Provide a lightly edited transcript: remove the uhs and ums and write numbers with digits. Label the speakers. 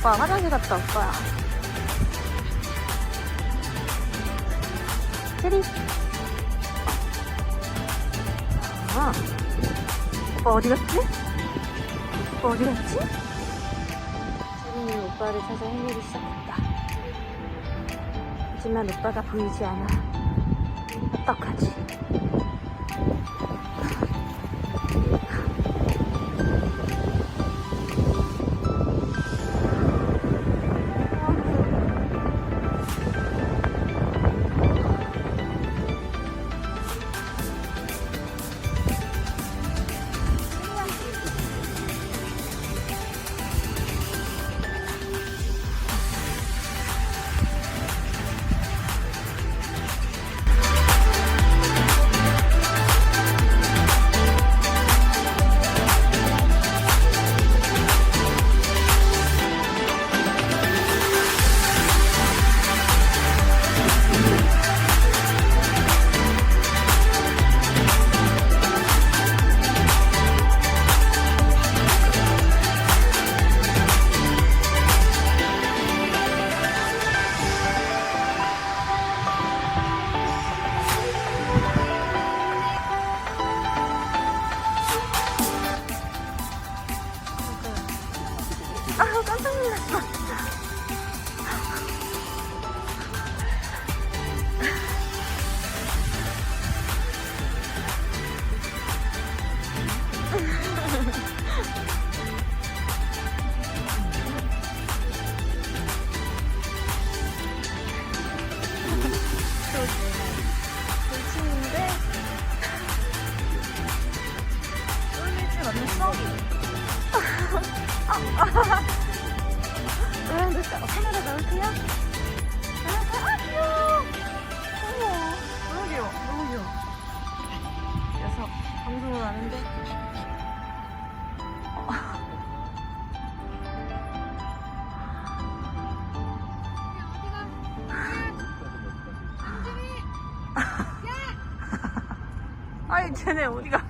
Speaker 1: 오빠 화장실 갔다 올 거야. 체리. 아, 오빠 어디 갔지? 오빠 어디 갔지? 체리는 오빠를 찾아 헤매기 시작했다. 하지만 오빠가 보이지 않아. 어떡하지? 아, 깜짝 놀랐어. 돌침인데 쫄릴 줄 알았어? 여러분들 카메라 나올게요. 아, 귀여워. 어머, 너무 귀여워. 너무 귀여워. 녀석 방송을 하는데. 아니 쟤네 어디가?